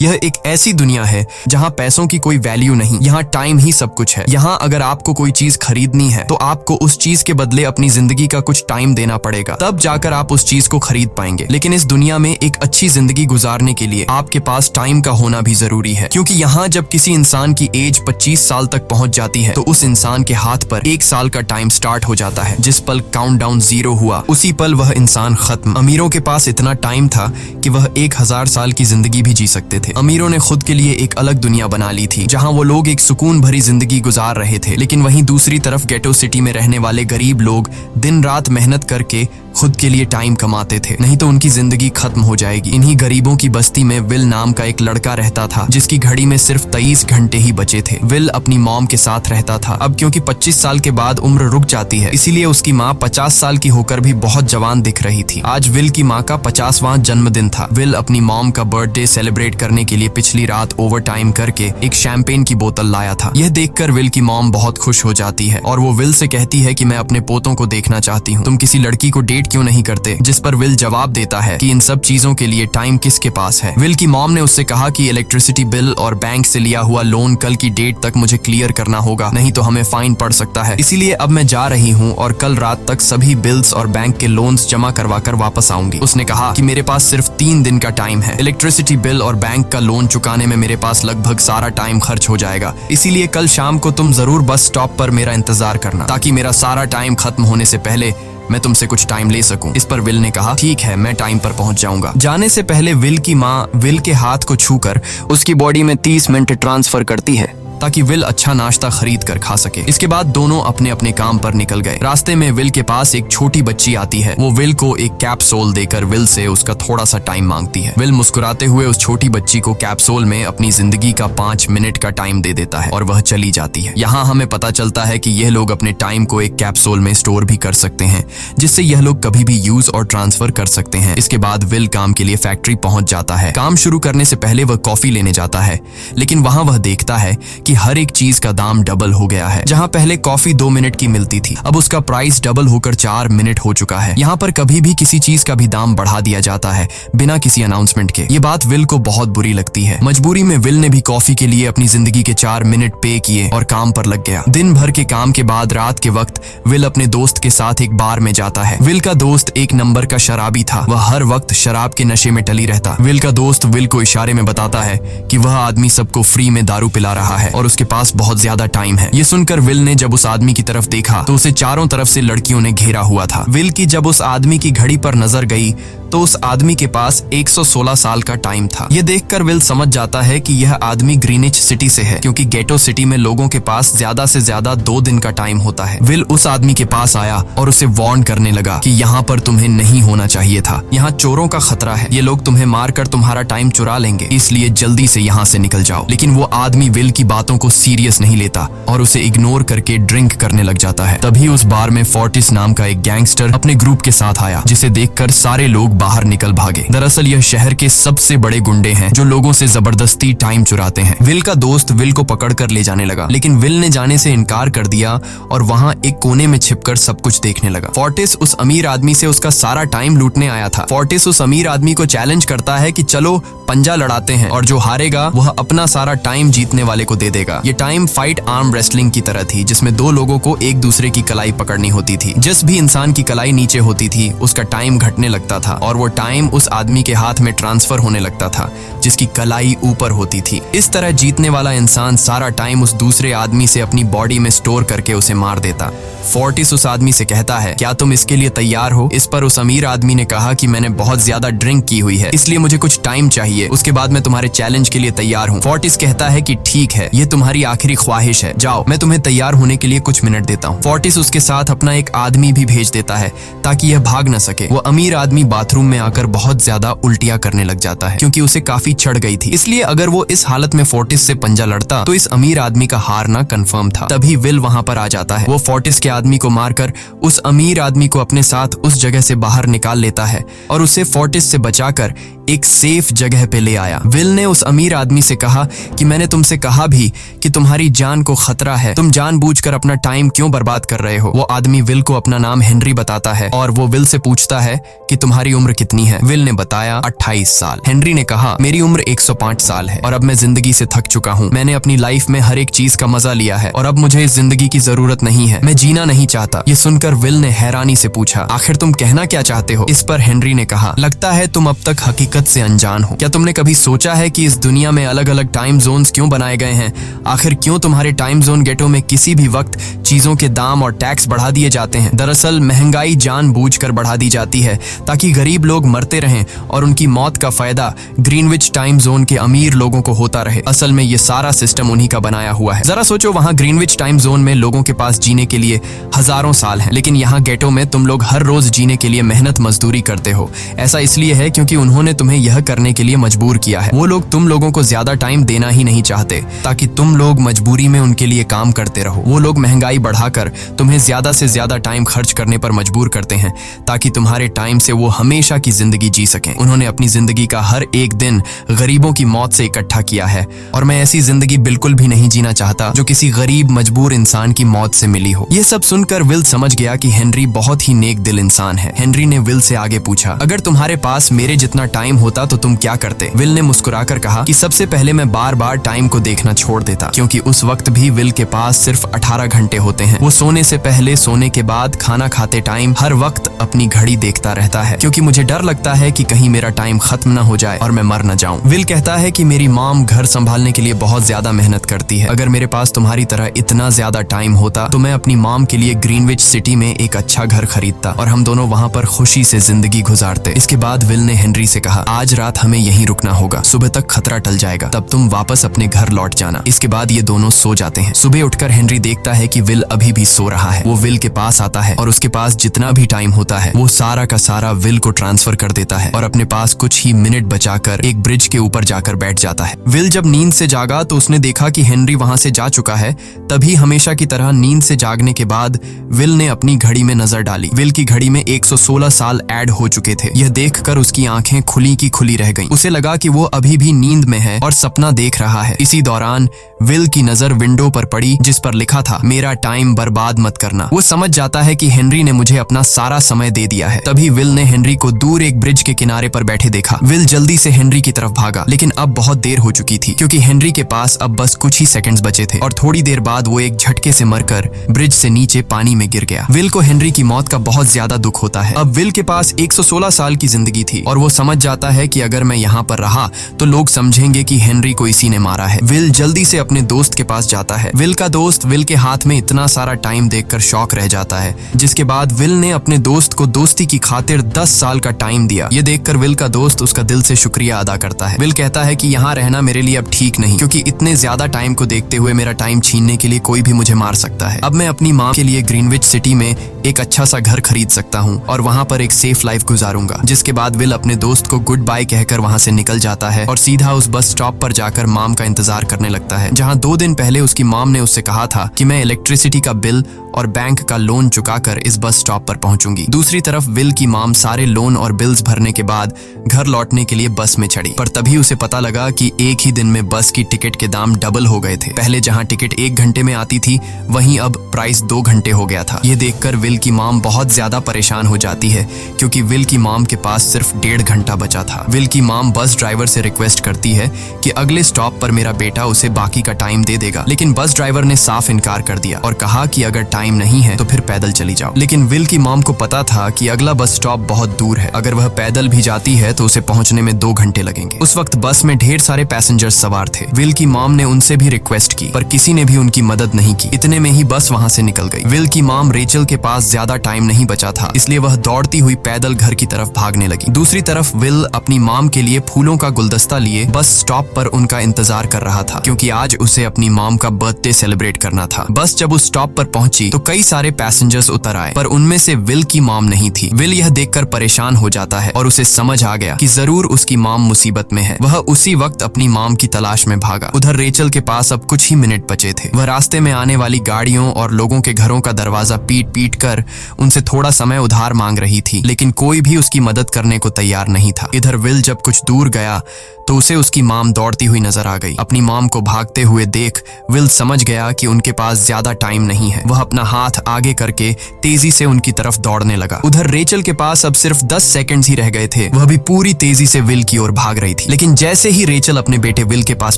यह एक ऐसी दुनिया है जहाँ पैसों की कोई वैल्यू नहीं, यहाँ टाइम ही सब कुछ है। यहाँ अगर आपको कोई चीज खरीदनी है तो आपको उस चीज के बदले अपनी जिंदगी का कुछ टाइम देना पड़ेगा, तब जाकर आप उस चीज को खरीद पाएंगे। लेकिन इस दुनिया में एक अच्छी जिंदगी गुजारने के लिए आपके पास टाइम का होना भी जरूरी है, क्योंकि यहाँ जब किसी इंसान की एज 25 साल तक पहुंच जाती है तो उस इंसान के हाथ पर 1 साल का टाइम स्टार्ट हो जाता है। जिस पल काउंटडाउन 0 हुआ उसी पल वह इंसान खत्म। अमीरों के पास इतना टाइम था कि वह 1000 साल की जिंदगी भी जी सकते थे। अमीरों ने खुद के लिए एक अलग दुनिया बना ली थी जहां वो लोग एक सुकून भरी जिंदगी गुजार रहे थे, लेकिन वहीं दूसरी तरफ गेटो सिटी में रहने वाले गरीब लोग दिन रात मेहनत करके खुद के लिए टाइम कमाते थे, नहीं तो उनकी जिंदगी खत्म हो जाएगी। इन्हीं गरीबों की बस्ती में विल नाम का एक लड़का रहता था जिसकी घड़ी में सिर्फ 23 घंटे ही बचे थे। विल अपनी मॉम के साथ रहता था। अब क्योंकि 25 साल के बाद उम्र रुक जाती है, इसीलिए उसकी माँ 50 साल की होकर भी बहुत जवान दिख रही थी। आज विल की माँ का 50वां जन्मदिन था। विल अपनी मॉम का बर्थडे सेलिब्रेट करने के लिए पिछली रात ओवर टाइम करके एक शैंपेन की बोतल लाया था। यह देखकर विल की मॉम बहुत खुश हो जाती है और वो विल से कहती है कि मैं अपने पोतों को देखना चाहती हूँ, तुम किसी लड़की को डेट क्यों नहीं करते? जिस पर विल जवाब देता है कि इन सब चीजों के लिए टाइम किसके पास है। विल की मॉम ने उससे कहा कि इलेक्ट्रिसिटी बिल और बैंक से लिया हुआ लोन कल की डेट तक मुझे क्लियर करना होगा, नहीं तो हमें फाइन पड़ सकता है। इसीलिए अब मैं जा रही हूँ और कल रात तक सभी बिल्स और बैंक के लोन्स जमा करवा कर वापस आऊंगी। उसने कहा कि मेरे पास सिर्फ 3 दिन का टाइम है। इलेक्ट्रिसिटी बिल और बैंक का लोन चुकाने में मेरे पास लगभग सारा टाइम खर्च हो जाएगा, इसीलिए कल शाम को तुम जरूर बस स्टॉप पर मेरा इंतजार करना, ताकि मेरा सारा टाइम खत्म होने से पहले मैं तुमसे कुछ टाइम ले सकूं। इस पर विल ने कहा ठीक है, मैं टाइम पर पहुंच जाऊंगा। जाने से पहले विल की माँ विल के हाथ को छूकर उसकी बॉडी में 30 मिनट ट्रांसफर करती है ताकि विल अच्छा नाश्ता खरीद कर खा सके। इसके बाद दोनों अपने अपने काम पर निकल गए। रास्ते में विल के पास एक छोटी बच्ची आती है। वो विल को एक कैप्सूल देकर विल से उसका थोड़ा सा टाइम मांगती है। विल मुस्कुराते हुए उस छोटी बच्ची को कैप्सूल में अपनी जिंदगी का 5 मिनट का टाइम दे देता है और वह चली जाती है। यहाँ हमें पता चलता है कि यह लोग अपने टाइम को एक कैप्सूल में स्टोर भी कर सकते हैं, जिससे यह लोग कभी भी यूज और ट्रांसफर कर सकते हैं। इसके बाद विल काम के लिए फैक्ट्री पहुंच जाता है। काम शुरू करने से पहले वह कॉफी लेने जाता है, लेकिन वहां वह देखता है कि हर एक चीज का दाम डबल हो गया है। जहां पहले कॉफी 2 मिनट की मिलती थी, अब उसका प्राइस डबल होकर 4 मिनट हो चुका है। यहाँ पर कभी भी किसी चीज का भी दाम बढ़ा दिया जाता है बिना किसी अनाउंसमेंट के। ये बात विल को बहुत बुरी लगती है। मजबूरी में विल ने भी कॉफी के लिए अपनी जिंदगी के 4 मिनट पे किए और काम पर लग गया। दिन भर के काम के बाद रात के वक्त विल अपने दोस्त के साथ एक बार में जाता है। विल का दोस्त 1 नंबर का शराबी था। वह हर वक्त शराब के नशे में टली रहता। विल का दोस्त विल को इशारे में बताता है कि वह आदमी सबको फ्री में दारू पिला रहा है और उसके पास बहुत ज्यादा टाइम है। ये सुनकर विल ने जब उस आदमी की तरफ देखा तो उसे चारों तरफ से लड़कियों ने घेरा हुआ था। विल की जब उस आदमी की घड़ी पर नजर गई तो उस आदमी के पास 116 साल का टाइम था। ये देखकर विल समझ जाता है कि यह आदमी ग्रीनिच सिटी से है, क्योंकि गेटो सिटी में लोगों के पास ज्यादा से ज्यादा 2 दिन का टाइम होता है। विल उस आदमी के पास आया और उसे वार्न करने लगा कि यहाँ पर तुम्हें नहीं होना चाहिए था। यहाँ चोरों का खतरा है, ये लोग तुम्हें मारकर तुम्हारा टाइम चुरा लेंगे, इसलिए जल्दी से यहाँ से निकल जाओ। लेकिन वो आदमी विल की बातों को सीरियस नहीं लेता और उसे इग्नोर करके ड्रिंक करने लग जाता है। तभी उस बार में फोर्टिस नाम का एक गैंगस्टर अपने ग्रुप के साथ आया, जिसे देखकर सारे लोग बाहर निकल भागे। दरअसल यह शहर के सबसे बड़े गुंडे हैं जो लोगों से जबरदस्ती टाइम चुराते हैं। विल का दोस्त विल को पकड़कर ले जाने लगा, लेकिन विल ने जाने से इनकार कर दिया और वहां एक कोने में छिपकर सब कुछ देखने लगा। फोर्टिस उस अमीर आदमी से उसका सारा टाइम लूटने आया था। फोर्टिस उस अमीर आदमी को चैलेंज करता है कि चलो पंजा लड़ाते हैं और जो हारेगा वह अपना सारा टाइम जीतने वाले को दे देगा। ये टाइम फाइट आर्म रेसलिंग की तरह थी, जिसमें 2 लोगों को एक दूसरे की कलाई पकड़नी होती थी। जिस भी इंसान की कलाई नीचे होती थी उसका टाइम घटने लगता था और वो टाइम उस आदमी के हाथ में ट्रांसफर होने लगता था जिसकी कलाई ऊपर होती थी। इस तरह जीतने वाला इंसान सारा टाइम उस दूसरे आदमी से अपनी बॉडी में स्टोर करके उसे मार देता। फोर्टिस उस आदमी से कहता है क्या तुम इसके लिए तैयार हो? इस पर उस अमीर आदमी ने कहा कि मैंने बहुत ज्यादा ड्रिंक की हुई है, इसलिए मुझे कुछ टाइम चाहिए, उसके बाद मैं तुम्हारे चैलेंज के लिए तैयार हूँ। फोर्टिस कहता है कि ठीक है, ये तुम्हारी आखिरी ख्वाहिश है, जाओ मैं तुम्हें तैयार होने के लिए कुछ मिनट देता हूँ। फोर्टिस उसके साथ अपना एक आदमी भी भेज देता है ताकि यह भाग न सके। वो अमीर आदमी बाथरूम में आकर बहुत ज्यादा उल्टियां करने लग जाता है, क्योंकि उसे काफी चढ़ गई थी। इसलिए अगर वो इस हालत में फोर्टिस से पंजा लड़ता तो इस अमीर आदमी का हारना कंफर्म था। तभी विल वहां पर आ जाता है। वो फोर्टिस के आदमी को मारकर उस अमीर आदमी को अपने साथ उस जगह से बाहर निकाल लेता है और उसे फोर्टिस से बचाकर एक सेफ जगह पे ले आया। विल ने उस अमीर आदमी से कहा कि मैंने तुमसे कहा भी कि तुम्हारी जान को खतरा है, तुम जानबूझकर अपना टाइम क्यों बर्बाद कर रहे हो? वो आदमी विल को अपना नाम हेनरी बताता है और वो विल से पूछता है कि तुम्हारी उम्र उम्र कितनी है? विल ने बताया 28 साल। हेनरी ने कहा, मेरी उम्र 105 साल है और अब मैं जिंदगी से थक चुका हूँ। मैंने अपनी लाइफ में हर एक चीज का मजा लिया है और अब मुझे इस जिंदगी की जरूरत नहीं है। मैं जीना नहीं चाहता। ये सुनकर विल ने हैरानी से पूछा, आखिर तुम कहना क्या चाहते हो? इस पर हेनरी ने कहा, लगता है तुम अब तक हकीकत से अनजान हो। क्या तुमने कभी सोचा है कि इस दुनिया में अलग अलग टाइम जोन्स क्यों बनाए गए हैं? आखिर क्यों तुम्हारे टाइम जोन गेटो में किसी भी वक्त चीजों के दाम और टैक्स बढ़ा दिए जाते हैं? दरअसल महंगाई जानबूझकर बढ़ा दी जाती है ताकि गरीब लोग मरते रहें और उनकी मौत का फायदा ग्रीनविच टाइम जोन के अमीर लोगों को होता रहे। असल में ये सारा सिस्टम उन्हीं का बनाया हुआ है। जरा सोचो, वहाँ ग्रीनविच टाइम जोन में लोगों के पास जीने के लिए हजारों साल हैं, लेकिन यहाँ गेटो में तुम लोग हर रोज जीने के लिए मेहनत मजदूरी करते हो। ऐसा इसलिए है क्योंकि उन्होंने तुम्हें यह करने के लिए मजबूर किया है। वो लोग तुम लोगों को ज्यादा टाइम देना ही नहीं चाहते ताकि तुम लोग मजबूरी में उनके लिए काम करते रहो। वो लोग महंगाई बढ़ाकर तुम्हें ज्यादा से ज्यादा टाइम खर्च करने पर मजबूर करते हैं ताकि तुम्हारे टाइम से वो हमेशा की जिंदगी जी सकें। उन्होंने अपनी जिंदगी का हर एक दिन गरीबों की मौत से इकट्ठा किया है और मैं ऐसी जिंदगी बिल्कुल भी नहीं जीना चाहता जो किसी गरीब मजबूर इंसान की मौत से मिली हो। ये सब सुनकर विल समझ गया कि हेनरी बहुत ही नेक दिल इंसान है। हेनरी ने विल से आगे पूछा, अगर तुम्हारे पास मेरे जितना टाइम होता तो तुम क्या करते? विल ने मुस्कुराकर कहा कि सबसे पहले मैं बार बार टाइम को देखना छोड़ देता, क्योंकि उस वक्त भी विल के पास सिर्फ 18 घंटे होते हैं। वो सोने से पहले, सोने के बाद, खाना खाते टाइम हर वक्त अपनी घड़ी देखता रहता है, क्योंकि मुझे डर लगता है कि कहीं मेरा टाइम खत्म न हो जाए और मैं मर न जाऊं। विल कहता है कि मेरी मॉम घर संभालने के लिए बहुत ज्यादा मेहनत करती है। अगर मेरे पास तुम्हारी तरह इतना ज्यादा टाइम होता तो मैं अपनी मॉम के लिए ग्रीनविच सिटी में एक अच्छा घर खरीदता और हम दोनों वहाँ पर खुशी से जिंदगी गुजारते। इसके बाद विल ने हेनरी से कहा, आज रात हमें यहीं रुकना होगा, सुबह तक खतरा टल जाएगा, तब तुम वापस अपने घर लौट जाना। इसके बाद ये दोनों सो जाते हैं। सुबह उठकर हेनरी देखता है कि विल अभी भी सो रहा है। वो विल के पास आता है और उसके पास जितना भी टाइम होता है वो सारा का सारा विल को ट्रांसफर कर देता है और अपने पास कुछ ही मिनट बचाकर एक ब्रिज के ऊपर जाकर बैठ जाता है। विल जब नींद से जागा तो उसने देखा कि हेनरी वहां से जा चुका है। तभी हमेशा की तरह नींद से जागने के बाद विल ने अपनी घड़ी में नजर डाली। विल की घड़ी में 116 साल ऐड हो चुके थे। यह देखकर उसकी आंखें खुली की खुली रह गईं। उसे लगा कि वो अभी भी नींद में है और सपना देख रहा है। इसी दौरान विल की नजर विंडो पर पड़ी जिस पर लिखा था, मेरा टाइम बर्बाद मत करना। वो समझ जाता है कि हेनरी ने मुझे अपना सारा समय दे दिया है। तभी विल ने हेनरी को दूर एक ब्रिज के किनारे पर बैठे देखा। विल जल्दी से हेनरी की तरफ भागा, लेकिन अब बहुत देर हो चुकी थी क्योंकि हेनरी के पास अब बस कुछ ही सेकंड्स बचे थे और थोड़ी देर बाद वो एक झटके से मरकर ब्रिज से नीचे पानी में गिर गया। विल को हेनरी की मौत का बहुत ज्यादा दुख होता है। अब विल के पास 116 साल की जिंदगी थी और वो समझ जाता है कि अगर मैं यहाँ पर रहा तो लोग समझेंगे कि हेनरी को इसी ने मारा है। विल जल्दी से अपने दोस्त के पास जाता है। विल का दोस्त विल के हाथ में इतना सारा टाइम देखकर शॉक रह जाता है, जिसके बाद विल ने अपने दोस्त को दोस्ती की खातिर 10 साल का टाइम दिया। ये देखकर विल का दोस्त उसका दिल से शुक्रिया अदा करता है। विल कहता है कि यहाँ रहना मेरे लिए अब ठीक नहीं, क्योंकि इतने ज्यादा टाइम को देखते हुए मेरा टाइम छीनने के लिए कोई भी मुझे मार सकता है। अब मैं अपनी माँ के लिए ग्रीनविच सिटी में एक अच्छा सा घर खरीद सकता हूँ और वहाँ पर एक सेफ लाइफ गुजारूंगा। जिसके बाद विल अपने दोस्त को गुड बाय कहकर वहाँ से निकल जाता है और सीधा उस बस स्टॉप पर जाकर मॉम का इंतजार करने लगता है, जहाँ 2 दिन पहले उसकी मॉम ने उससे कहा था कि मैं इलेक्ट्रिसिटी का बिल और बैंक का लोन चुकाकर इस बस स्टॉप पर पहुंचूंगी। दूसरी तरफ विल की मॉम सारे लोन और बिल्स भरने के बाद घर लौटने के लिए बस में चढ़ी, पर तभी उसे पता लगा कि एक ही दिन में बस की टिकट के दाम डबल हो गए थे। पहले जहां टिकट 1 घंटे में आती थी वहीं अब प्राइस 2 घंटे हो गया था। ये देखकर विल की मॉम बहुत ज्यादा परेशान हो जाती है क्योंकि विल की मॉम के पास सिर्फ 1.5 घंटा बचा था। विल की मॉम बस ड्राइवर से रिक्वेस्ट करती है कि अगले स्टॉप पर मेरा बेटा उसे बाकी का टाइम दे देगा, लेकिन बस ड्राइवर ने साफ इनकार कर दिया और कहा कि अगर टाइम नहीं है तो फिर पैदल चली जाओ। लेकिन विल की मॉम को पता था कि अगला बस स्टॉप बहुत दूर है, अगर वह पैदल भी जाती है तो उसे पहुंचने में 2 घंटे लगेंगे। उस वक्त बस में ढेर सारे पैसेंजर्स सवार थे। विल की मॉम ने उनसे भी रिक्वेस्ट की पर किसी ने भी उनकी मदद नहीं की। इतने में ही बस वहां से निकल गई। विल की मॉम रेचल के पास ज्यादा टाइम नहीं बचा था, इसलिए वह दौड़ती हुई पैदल घर की तरफ भागने लगी। दूसरी तरफ विल अपनी मॉम के लिए फूलों का गुलदस्ता लिए बस स्टॉप पर उनका इंतजार कर रहा था, क्योंकि आज उसे अपनी मॉम का बर्थडे सेलिब्रेट करना था। बस जब उस स्टॉप पर पहुंची तो कई सारे पैसेंजर्स उतर आए, पर उनमें से विल की मॉम नहीं थी। विल यह देखकर परेशान हो जाता है और उसे समझ आ गया कि जरूर उसकी मॉम मुसीबत में है। वह उसी वक्त अपनी मॉम की तलाश में भागा। उधर रेचल के पास अब कुछ ही मिनट बचे थे। वह रास्ते में आने वाली गाड़ियों और लोगों के घरों का दरवाजा पीट पीट कर उनसे थोड़ा समय उधार मांग रही थी, लेकिन कोई भी उसकी मदद करने को तैयार नहीं था। इधर विल जब कुछ दूर गया तो उसे उसकी मॉम दौड़ती हुई नजर आ गई। अपनी मॉम को भागते हुए देख विल समझ गया कि उनके पास ज्यादा टाइम नहीं है। वह अपना अपना हाथ आगे करके तेजी से उनकी तरफ दौड़ने लगा। उधर रेचल के पास अब सिर्फ 10 सेकंड्स ही रह गए थे। वह भी पूरी तेजी से विल की ओर भाग रही थी, लेकिन जैसे ही रेचल अपने बेटे विल के पास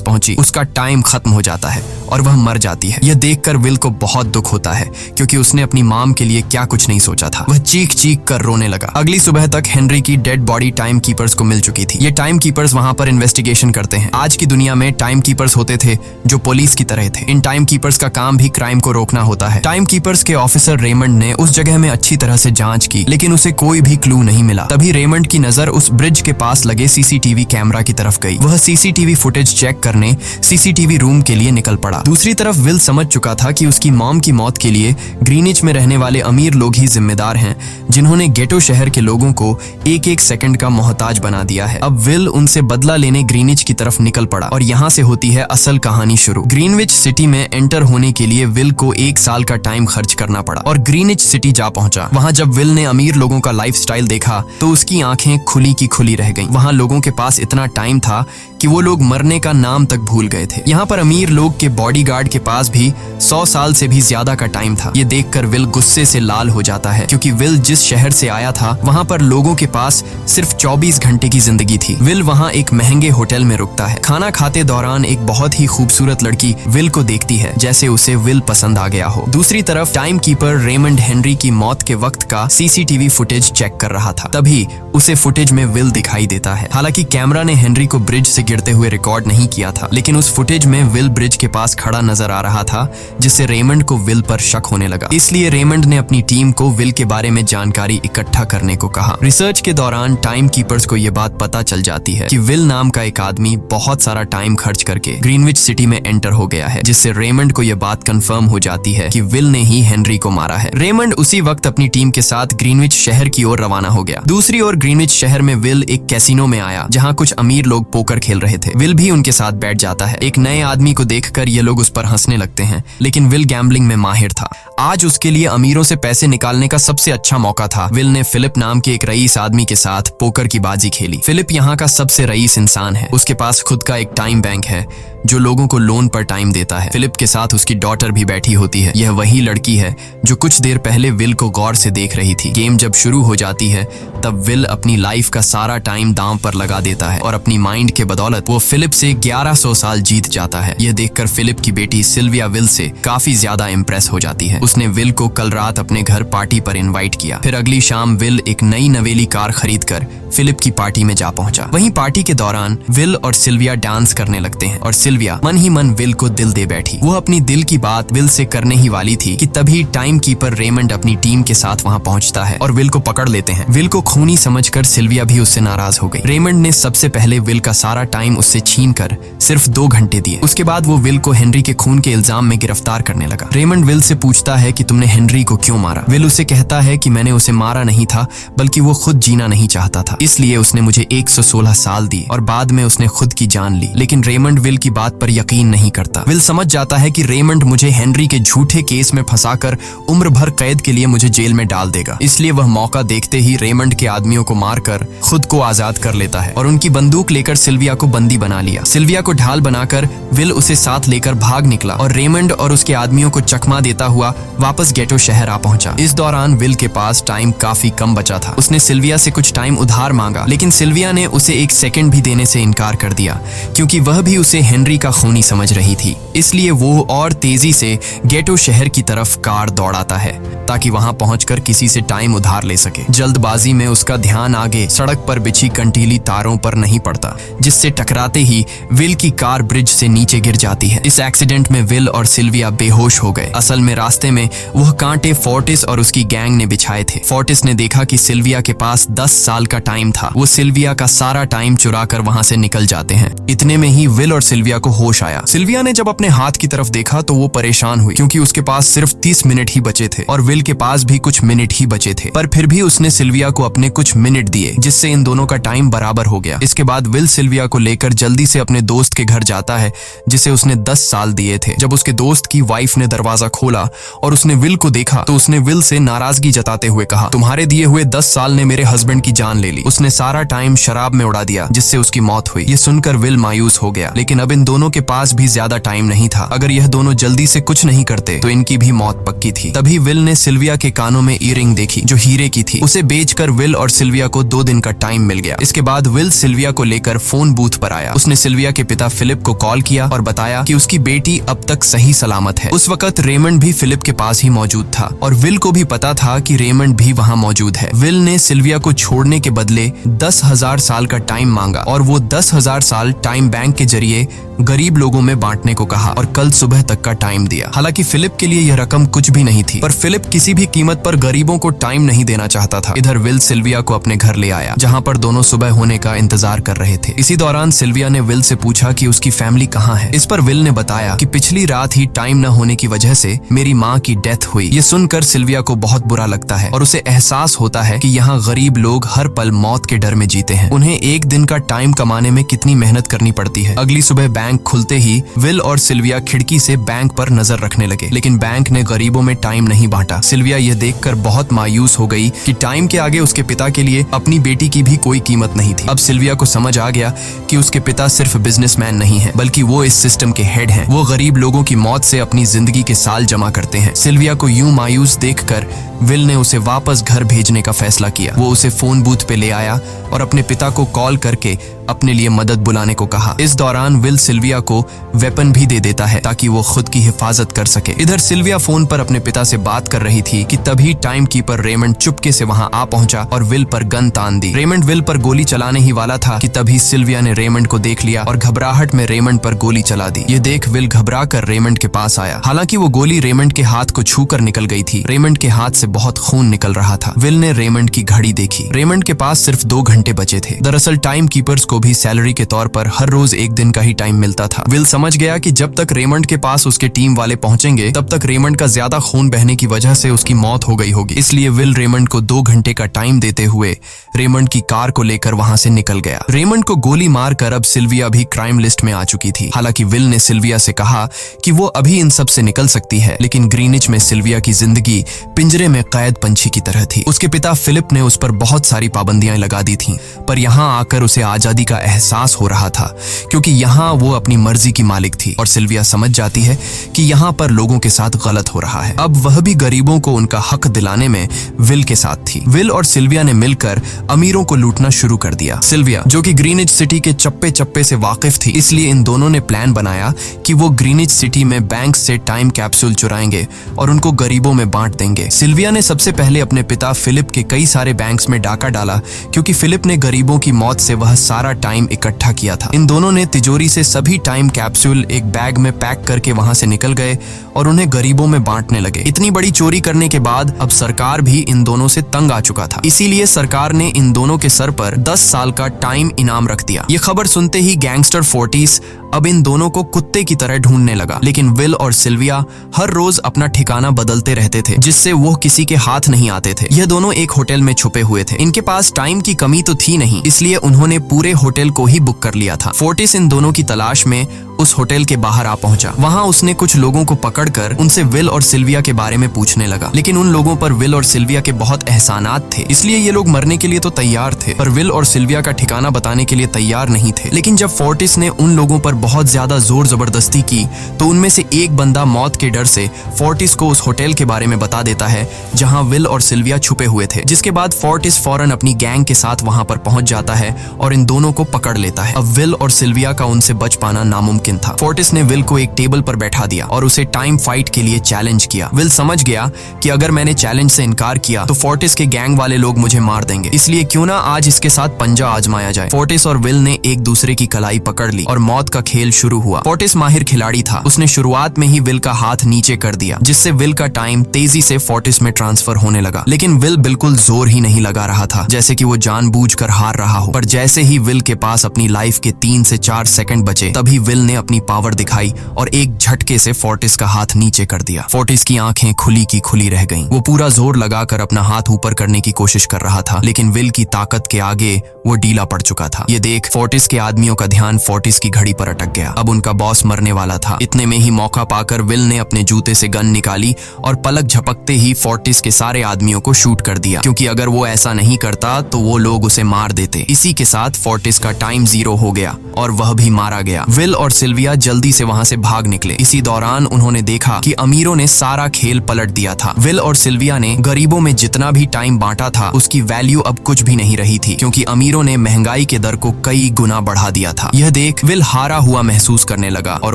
पहुंची, उसका टाइम खत्म हो जाता है और वह मर जाती है। यह देखकर विल को बहुत दुख होता है, क्योंकि उसने अपनी मॉम के लिए क्या कुछ नहीं सोचा था। वह चीख चीख कर रोने लगा। अगली सुबह तक हेनरी की डेड बॉडी टाइम कीपर्स को मिल चुकी थी। ये टाइम कीपर्स वहां पर इन्वेस्टिगेशन करते हैं। आज की दुनिया में टाइम कीपर्स होते थे जो पुलिस की तरह थे। इन टाइम कीपर्स का काम भी क्राइम को रोकना होता है। टाइम कीपर्स के ऑफिसर रेमंड ने उस जगह में अच्छी तरह से जांच की, लेकिन उसे कोई भी क्लू नहीं मिला। तभी रेमंड की नजर उस ब्रिज के पास लगे सीसीटीवी कैमरा की तरफ गई। वह सीसीटीवी फुटेज चेक करने सीसीटीवी रूम के लिए निकल पड़ा। दूसरी तरफ विल समझ चुका था कि उसकी मॉम की मौत के लिए ग्रीनिच में रहने वाले अमीर लोग ही जिम्मेदार हैं, जिन्होंने गेटो शहर के लोगों को एक एक सेकंड का मोहताज बना दिया है। अब विल उनसे बदला लेने ग्रीनिच की तरफ निकल पड़ा और यहाँ से होती है असल कहानी शुरू। ग्रीनविच सिटी में एंटर होने के लिए विल को 1 साल का टाइम खर्च करना पड़ा और ग्रीनिच सिटी जा पहुंचा। वहां जब विल ने अमीर लोगों का लाइफस्टाइल देखा तो उसकी आंखें खुली की खुली रह गईं। वहां लोगों के पास इतना टाइम था कि वो लोग मरने का नाम तक भूल गए थे। यहाँ पर अमीर लोग के बॉडीगार्ड के पास भी 100 साल से भी ज्यादा का टाइम था। ये देखकर विल गुस्से से लाल हो जाता है, क्योंकि विल जिस शहर से आया था वहाँ पर लोगों के पास सिर्फ 24 घंटे की जिंदगी थी। विल वहाँ एक महंगे होटल में रुकता है। खाना खाते दौरान एक बहुत ही खूबसूरत लड़की विल को देखती है, जैसे उसे विल पसंद आ गया हो। दूसरी तरफ टाइम कीपर रेमंड हेनरी की मौत के वक्त का सीसीटीवी फुटेज चेक कर रहा था। तभी उसे फुटेज में विल दिखाई देता है। हालांकि कैमरा ने हेनरी को ब्रिज से गिरते हुए रिकॉर्ड नहीं किया था, लेकिन उस फुटेज में विल ब्रिज के पास खड़ा नजर आ रहा था, जिससे रेमंड को विल पर शक होने लगा। इसलिए रेमंड ने अपनी टीम को विल के बारे में जानकारी इकट्ठा करने को कहा। रिसर्च के दौरान टाइम कीपर्स को यह बात पता चल जाती है कि विल नाम का एक आदमी बहुत सारा टाइम खर्च करके ग्रीनविच सिटी में एंटर हो गया है, जिससे रेमंड को यह बात कंफर्म हो जाती है कि विल ने ही हेनरी को मारा है। रेमंड उसी वक्त अपनी टीम के साथ ग्रीनविच शहर की ओर रवाना हो गया। दूसरी ओर ग्रीनविच शहर में विल एक कैसीनो में आया, जहाँ कुछ अमीर लोग पोकर खेल रहे थे। विल भी उनके साथ बैठ जाता है। एक नए आदमी को देखकर ये लोग उस पर हंसने लगते हैं, लेकिन विल गैम्बलिंग में माहिर था। आज उसके लिए अमीरों से पैसे निकालने का सबसे अच्छा मौका था। विल ने फिलिप नाम के एक रईस आदमी के साथ पोकर की बाजी खेली। फिलिप यहाँ का सबसे रईस इंसान है। उसके पास खुद का एक टाइम बैंक है जो लोगों को लोन पर टाइम देता है। फिलिप के साथ उसकी डॉटर भी बैठी होती है। यह वही लड़की है जो कुछ देर पहले विल को गौर से देख रही थी। गेम जब शुरू हो जाती है तब विल अपनी लाइफ का सारा टाइम दांव पर लगा देता है और अपनी माइंड के बदौलत वो फिलिप से 1100 साल जीत जाता है। यह देखकर फिलिप की बेटी सिल्विया विल से काफी ज्यादा इम्प्रेस हो जाती है। उसने विल को कल रात अपने घर पार्टी पर इनवाइट किया। फिर अगली शाम विल एक नई नवेली कार खरीदकर फिलिप की पार्टी में जा पहुंचा। वहीं पार्टी के दौरान विल और सिल्विया डांस करने लगते हैं और सिल्विया मन ही मन विल को दिल दे बैठी। वो अपनी दिल की बात विल से करने ही वाली थी कि तभी टाइम कीपर रेमंड अपनी टीम के साथ वहां पहुंचता है और विल को पकड़ लेते हैं। विल को खूनी समझकर सिल्विया भी उससे नाराज हो गई। रेमंड ने सबसे पहले विल का सारा टाइम उससे छीनकर सिर्फ 2 घंटे दिए। उसके बाद वो विल को हेनरी के खून के इल्जाम में गिरफ्तार करने लगा। रेमंड विल से पूछता है कि तुमने हेनरी को क्यों मारा। विल उसे कहता है कि मैंने उसे मारा नहीं था, बल्कि वो खुद जीना नहीं चाहता था, इसलिए उसने मुझे 116 साल दिए और बाद में उसने खुद की जान ली। लेकिन रेमंड विल की बात पर यकीन नहीं करता। विल समझ जाता है कि रेमंड मुझे हेनरी के झूठे केस में फंसाकर उम्र भर कैद के लिए मुझे जेल में डाल देगा, इसलिए वह मौका देखते ही रेमंड के आदमियों को मारकर खुद को आजाद कर लेता है और उनकी बंदूक लेकर सिल्विया को बंदी बना लिया। सिल्विया को ढाल बनाकर विल उसे साथ लेकर भाग निकला और रेमंड और उसके आदमियों को चकमा देता हुआ वापस गेटो शहर आ पहुंचा। इस दौरान विल के पास टाइम काफी कम बचा था। उसने सिल्विया से कुछ टाइम उधार मांगा, लेकिन सिल्विया ने उसे 1 सेकंड भी देने से इनकार कर दिया, क्योंकि वह भी उसे हेनरी का खूनी समझ रही थी। इसलिए वो और तेजी से गेटो शहर की तरफ कार दौड़ाता है ताकि वहां पहुंचकर किसी से टाइम उधार ले सके। जल्दबाजी में उसका ध्यान आगे सड़क पर बिछी कंटीली तारों पर नहीं पड़ता, जिससे टकराते ही विल की कार ब्रिज से नीचे गिर जाती है। इस एक्सीडेंट में विल और सिल्विया बेहोश हो गए। असल में रास्ते में वह कांटे फोर्टिस और उसकी गैंग ने बिछाए थे। फोर्टिस ने देखा कि सिल्विया के पास 10 साल का टाइम था। वो सिल्विया का सारा टाइम चुरा कर वहां से निकल जाते हैं। इतने में ही विल और सिल्विया को होश आया। सिल्विया ने जब अपने हाथ की तरफ देखा तो वो परेशान हुई, क्योंकि उसके पास सिर्फ 30 मिनट ही बचे थे और विल के पास भी कुछ मिनट ही बचे थे। पर फिर भी उसने सिल्विया को अपने कुछ मिनट दिए, जिससे इन दोनों का टाइम बराबर हो गया। इसके बाद विल सिल्विया को लेकर जल्दी से अपने दोस्त के घर जाता है जिसे उसने 10 साल दिए थे। जब उसके दोस्त की वाइफ ने दरवाजा खोला और उसने विल को देखा तो उसने विल से नाराजगी जताते हुए कहा, तुम्हारे दिए हुए 10 साल ने मेरे हस्बैंड की जान ले ली। उसने सारा टाइम शराब में उड़ा दिया जिससे उसकी मौत हुई। ये सुनकर विल मायूस हो गया, लेकिन अब इन दोनों के पास भी ज्यादा टाइम नहीं था। अगर यह दोनों जल्दी से कुछ नहीं करते तो इनकी भी मौत पक्की थी। तभी विल ने सिल्विया के कानों में ईयरिंग देखी जो हीरे की थी। उसे बेचकर विल और सिल्विया को 2 दिन का टाइम मिल गया। इसके बाद विल सिल्विया को लेकर फोन बूथ पर आया। उसने सिल्विया के पिता फिलिप को कॉल किया और बताया कि उसकी बेटी अब तक सही सलामत है। उस वक्त रेमंड भी फिलिप के पास ही मौजूद था और विल को भी पता था कि रेमंड भी वहाँ मौजूद है। विल ने सिल्विया को छोड़ने के बदले 10,000 साल का टाइम मांगा और वो 10,000 साल टाइम बैंक के जरिए गरीब लोगों में बांटने को कहा और कल सुबह तक का टाइम दिया। हालांकि फिलिप के लिए यह रकम कुछ भी नहीं थी, पर फिलिप किसी भी कीमत पर गरीबों को टाइम नहीं देना चाहता था। इधर विल सिल्विया को अपने घर ले आया जहां पर दोनों सुबह होने का इंतजार कर रहे थे। इसी दौरान सिल्विया ने विल से पूछा कि उसकी फैमिली कहाँ है। इस पर विल ने बताया कि पिछली रात ही टाइम न होने की वजह से मेरी माँ की डेथ हुई। ये सुनकर सिल्विया को बहुत बुरा लगता है और उसे एहसास होता है कि यहाँ गरीब लोग हर पल मौत के डर में जीते हैं। उन्हें एक दिन का टाइम कमाने में कितनी मेहनत करनी पड़ती है। अगली सुबह बैंक खुलते ही विल और सिल्विया खिड़की से बैंक पर नजर रखने लगे, लेकिन बैंक ने गरीबों में टाइम नहीं बांटा। सिल्विया यह देखकर बहुत मायूस हो गई कि टाइम के आगे उसके पिता के लिए अपनी बेटी की भी कोई कीमत नहीं थी। अब सिल्विया को समझ आ गया कि उसके पिता सिर्फ बिजनेसमैन नहीं है, बल्कि वो इस सिस्टम के हेड हैं। वो गरीब लोगों की मौत से अपनी जिंदगी के साल जमा करते हैं। सिल्विया को यूं मायूस देखकर विल ने उसे वापस घर भेजने का फैसला किया। वो उसे फोन बूथ पे ले आया और अपने पिता को कॉल करके अपने लिए मदद बुलाने को कहा। इस दौरान विल सिल्विया को वेपन भी दे देता है ताकि वो खुद की हिफाजत कर सके। इधर सिल्विया फोन पर अपने पिता से बात कर रही थी कि तभी टाइम कीपर रेमंड चुपके से वहां आ पहुंचा और विल पर गन तान दी। रेमंड विल पर गोली चलाने ही वाला था कि तभी सिल्विया ने रेमंड को देख लिया और घबराहट में रेमंड पर गोली चला दी। ये देख विल घबरा कर रेमंड के पास आया। हालांकि वो गोली रेमंड के हाथ को छू कर निकल गई थी। रेमंड के हाथ से बहुत खून निकल रहा था। विल ने रेमंड की घड़ी देखी। रेमंड के पास सिर्फ 2 घंटे बचे थे। दरअसल टाइम कीपर्स को भी सैलरी के तौर पर हर रोज 1 दिन का ही टाइम मिलता था। विल समझ गया कि जब तक रेमंड के पास उसके टीम वाले पहुंचेंगे तब तक रेमंड का ज्यादा खून बहने की वजह से उसकी मौत हो गई होगी। इसलिए विल रेमंड को 2 घंटे का टाइम देते हुए रेमंड की कार को लेकर वहां से निकल गया। रेमंड को गोली मारकर अब सिल्विया भी क्राइम लिस्ट में आ चुकी थी। हालांकि विल ने सिल्विया से कहा कि वो अभी इन सब से निकल सकती है, लेकिन ग्रीनिच में सिल्विया की जिंदगी पिंजरे में कैद पंछी की तरह थी। उसके पिता फिलिप ने उस पर बहुत सारी पाबंदियां लगा दी थीं, पर यहाँ आकर उसे आजादी का एहसास हो रहा था क्योंकि यहाँ वो अपनी मर्जी की मालिक थी और सिल्विया समझ जाती है कि यहाँ पर लोगों के साथ गलत हो रहा है। अब वह भी गरीबों को उनका हक दिलाने में विल के साथ थी। विल और सिल्विया ने मिलकर अमीरों को लूटना शुरू कर दिया। सिल्विया जो कि ग्रीनिच सिटी के चप्पे चप्पे से वाकिफ थी, इसलिए इन दोनों ने प्लान बनाया कि वो ग्रीनिच सिटी में बैंक से टाइम कैप्सूल चुराएंगे और उनको गरीबों में बांट देंगे। सिल्विया ने सबसे पहले अपने पिता फिलिप के कई सारे बैंक्स में डाका डाला क्योंकि फिलिप ने गरीबों की मौत से वह सारा टाइम इकट्ठा किया था। इन दोनों ने तिजोरी से सभी टाइम कैप्सूल एक बैग में पैक करके वहां से निकल गए और उन्हें गरीबों में बांटने लगे। इतनी बड़ी चोरी करने के बाद अब सरकार भी इन दोनों से तंग आ चुका था, इसीलिए सरकार ने इन दोनों के सर पर 10 साल का टाइम इनाम रख दिया। ये खबर सुनते ही गैंगस्टर फोर्टिस अब इन दोनों को कुत्ते की तरह ढूंढने लगा, लेकिन विल और सिल्विया हर रोज अपना ठिकाना बदलते रहते थे जिससे वो किसी के हाथ नहीं आते थे। यह दोनों एक होटल में छुपे हुए थे। इनके पास टाइम की कमी तो थी नहीं, इसलिए उन्होंने पूरे होटल को ही बुक कर लिया था। फोर्टिस इन दोनों की तलाश में उस होटल के बाहर आ पहुंचा। वहां उसने कुछ लोगों को पकड़कर उनसे विल और सिल्विया के बारे में पूछने लगा, लेकिन उन लोगों पर विल और सिल्विया के बहुत एहसानात थे, इसलिए ये लोग मरने के लिए तो तैयार थे, पर विल और सिल्विया का ठिकाना बताने के लिए तैयार नहीं थे। लेकिन जब फोर्टिस ने उन लोगों पर बहुत ज्यादा जोर जबरदस्ती की तो उनमें से एक बंदा मौत के डर से फोर्टिस को उस होटल के बारे में बता देता है जहां विल और सिल्विया छुपे हुए थे, जिसके बाद फोर्टिस फौरन अपनी गैंग के साथ वहां पर पहुंच जाता है और इन दोनों को पकड़ लेता है। अब विल और सिल्विया का उनसे बच पाना नामुमकिन था। फोर्टिस ने विल को एक टेबल पर बैठा दिया और उसे टाइम फाइट के लिए चैलेंज किया। विल समझ गया कि अगर मैंने चैलेंज से इनकार किया तो फोर्टिस के गैंग वाले लोग मुझे मार देंगे, इसलिए क्यों ना आज इसके साथ पंजा आजमाया जाए। फोर्टिस और विल ने एक दूसरे की कलाई पकड़ ली और मौत का खेल शुरू हुआ। फोर्टिस माहिर खिलाड़ी था, उसने शुरुआत में ही विल का हाथ नीचे कर दिया, जिससे विल का टाइम तेजी से फोर्टिस में ट्रांसफर होने लगा। लेकिन विल बिल्कुल जोर ही नहीं लगा रहा था, जैसे कि वो जानबूझकर हार रहा हो। पर जैसे ही विल के पास अपनी लाइफ के 3 से 4 सेकंड बचे, तभी विल ने अपनी पावर दिखाई और एक झटके से फोर्टिस का हाथ नीचे कर दिया। फोर्टिस की आंखें खुली की खुली रह गईं। वो पूरा जोर लगाकर अपना हाथ ऊपर करने की कोशिश कर रहा था, लेकिन विल की ताकत के आगे वो ढीला पड़ चुका था। ये देख फोर्टिस के आदमियों का ध्यान फोर्टिस की घड़ी पर अटक गया। अब उनका बॉस मरने वाला था। इतने में ही मौका पाकर विल ने अपने जूते से गन निकाली और पलक झपकते ही फोर्टिस के सारे आदमियों को शूट कर दिया, क्योंकि अगर वो ऐसा नहीं करता तो वो लोग उसे मार देते। इसी के साथ फोर्टिस का टाइम 0 हो गया और वह भी मारा गया। विल और सिल्विया जल्दी से वहां से भाग निकले। इसी दौरान उन्होंने देखा कि अमीरों ने सारा खेल पलट दिया था। विल और सिल्विया ने गरीबों में जितना भी टाइम बांटा था उसकी वैल्यू अब कुछ भी नहीं रही थी, क्योंकि अमीरों ने महंगाई के दर को कई गुना बढ़ा दिया था। यह देख विल हारा हुआ महसूस करने लगा और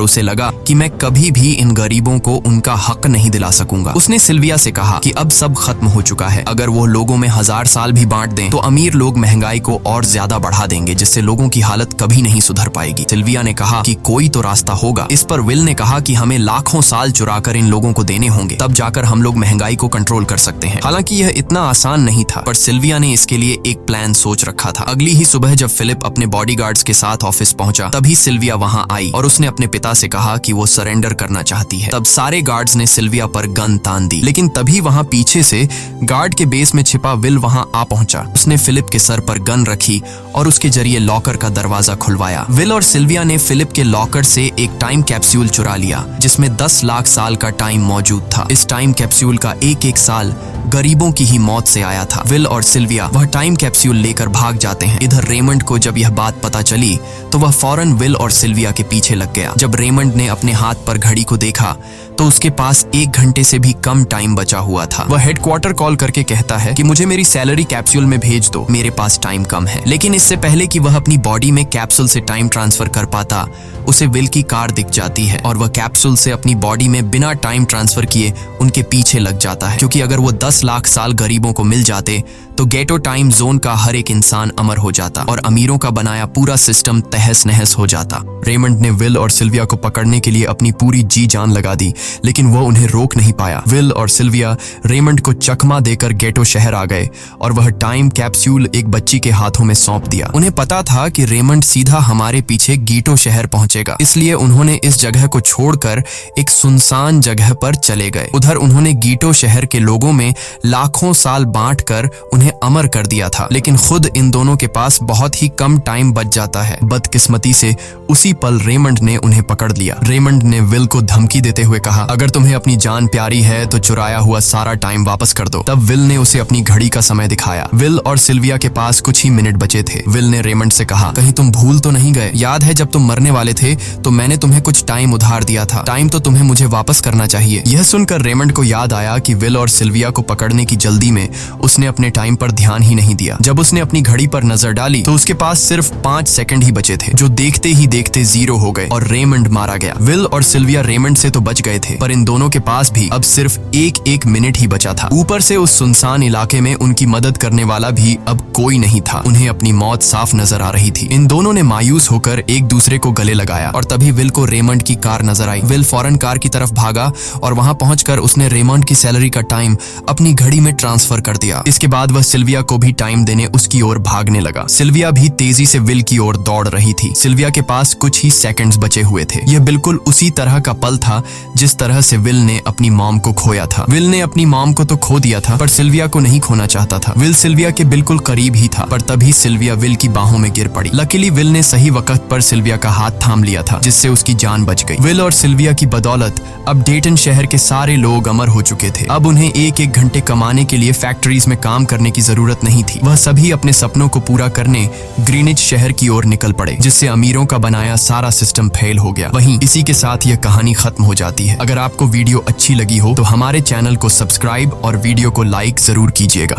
उसे लगा कि मैं कभी भी इन गरीबों को उनका हक नहीं दिला सकूंगा। उसने सिल्विया से कहा कि अब सब खत्म हो चुका है। अगर वो लोगों में 1000 साल भी बांट दें तो अमीर लोग महंगाई को और ज्यादा बढ़ा देंगे, जिससे लोगों की हालत कभी नहीं सुधर पाएगी। सिल्विया ने कहा कि कोई तो रास्ता होगा। इस पर विल ने कहा कि हमें लाखों साल चुराकर इन लोगों को देने होंगे, तब जाकर हम लोग महंगाई को कंट्रोल कर सकते हैं। हालांकि यह इतना आसान नहीं था, पर सिल्विया ने इसके लिए एक प्लान सोच रखा था। अगली ही सुबह जब फिलिप अपने बॉडीगार्ड्स के साथ ऑफिस पहुंचा, तभी सिल्विया वहां आई और उसने अपने पिता से कहा कि वो सरेंडर करना चाहती है। तब सारे गार्ड्स ने सिल्विया पर गन तान दी, लेकिन तभी वहां पीछे से गार्ड के बेस में छिपा विल वहां आ पहुंचा। उसने फिलिप के सर पर गन रखी और उसके जरिए लॉकर का दरवाजा खुलवाया। विल और सिल्विया ने फिलिप के लॉकर से एक टाइम कैप्सूल चुरा लिया, जिसमें 10 लाख साल का टाइम मौजूद था। इस टाइम कैप्सूल का एक एक साल गरीबों की ही मौत से आया था। विल और सिल्विया वह टाइम कैप्सूल लेकर भाग जाते हैं। इधर रेमंड को जब यह बात पता चली तो वह फौरन विल और सिल्विया के पीछे लग गया। जब रेमंड ने अपने हाथ पर घड़ी को देखा तो उसके पास 1 घंटे से भी कम टाइम बचा हुआ था। वह हेडक्वार्टर कॉल करके कहता है कि मुझे मेरी सैलरी कैप्सूल में भेज दो, मेरे पास टाइम कम है। लेकिन इससे पहले कि वह अपनी बॉडी में कैप्सूल से टाइम ट्रांसफर कर पाता, उसे विल की कार दिख जाती है और वह कैप्सूल से अपनी बॉडी में बिना टाइम ट्रांसफर किए उनके पीछे लग जाता है, क्योंकि अगर वो 10 लाख साल गरीबों को मिल जाते तो गेटो टाइम जोन का हर एक इंसान अमर हो जाता और अमीरों का बनाया पूरा सिस्टम तहस नहस हो जाता। रेमंड ने विल और सिल्विया को पकड़ने के लिए अपनी पूरी जी जान लगा दी, लेकिन वो उन्हें रोक नहीं पाया। विल और सिल्विया रेमंड को चकमा देकर गेटो शहर आ गए और वह टाइम कैप्सूल एक बच्ची के हाथों में सौंप दिया। उन्हें पता था कि रेमंड सीधा हमारे पीछे गीटो शहर पहुंचेगा, इसलिए उन्होंने इस जगह को छोड़कर एक सुनसान जगह पर चले गए। उधर उन्होंने गीटो शहर के लोगों में लाखों साल बांटकर उन्हें अमर कर दिया था, लेकिन खुद इन दोनों के पास बहुत ही कम टाइम बच जाता है। बदकिस्मती से उसी पल रेमंड ने उन्हें पकड़ लिया। रेमंड ने विल को धमकी देते हुए कहा, अगर तुम्हें अपनी जान प्यारी है तो चुराया हुआ सारा टाइम वापस कर दो। तब विल ने उसे अपनी घड़ी का समय दिखाया। विल और सिल्विया के पास कुछ ही मिनट बचे थे। विल ने रेमंड से कहा, कहीं तुम भूल तो नहीं गए? याद है जब तुम मरने वाले थे तो मैंने तुम्हें कुछ टाइम उधार दिया था। टाइम तो तुम्हें मुझे वापस करना चाहिए। यह सुनकर रेमंड को याद आया कि विल और सिल्विया को पकड़ने की जल्दी में उसने अपने टाइम पर ध्यान ही नहीं दिया। जब उसने अपनी घड़ी पर नजर डाली तो उसके पास सिर्फ 5 सेकंड ही बचे थे, जो देखते ही देखते 0 हो गए और रेमंड मारा गया। विल और सिल्विया रेमंड से तो बच गए थे, पर इन दोनों के पास भी अब सिर्फ एक मिनट ही बचा था। ऊपर से उस सुनसान इलाके में उनकी मदद करने वाला भी अब कोई नहीं था। उन्हें अपनी मौत साफ नजर आ रही थी। इन दोनों ने मायूस होकर एक दूसरे को गले लगाया और तभी विल को रेमंड की कार नजर आई। विल फौरन कार की तरफ भागा और वहां पहुंचकर उसने रेमंड की सैलरी का टाइम अपनी घड़ी में ट्रांसफर कर दिया। इसके बाद वह सिल्विया को भी टाइम देने उसकी ओर भागने लगा। सिल्विया भी तेजी से विल की ओर दौड़ रही थी। सिल्विया के पास कुछ ही सेकंड्स बचे हुए थे। यह बिल्कुल उसी तरह का पल था जिस तरह से विल ने अपनी मॉम को खोया था। विल ने अपनी मॉम को तो खो दिया था, पर सिल्विया को नहीं खोना चाहता था। विल सिल्विया के बिल्कुल करीब ही था, पर तभी सिल्विया विल की बाहों में गिर पड़ी। लकीली विल ने सही वक्त पर सिल्विया का हाथ थाम लिया था, जिससे उसकी जान बच गई। विल और सिल्विया की बदौलत अब डेटन शहर के सारे लोग अमर हो चुके थे। अब उन्हें 1-1 घंटे कमाने के लिए फैक्ट्रीज में काम करने की जरूरत नहीं थी। वह सभी अपने सपनों को पूरा करने ग्रीनिच शहर की ओर निकल पड़े, जिससे अमीरों का बनाया सारा सिस्टम फेल हो गया। वहीं इसी के साथ यह कहानी खत्म हो जाती है। अगर आपको वीडियो अच्छी लगी हो तो हमारे चैनल को सब्सक्राइब और वीडियो को लाइक जरूर कीजिएगा।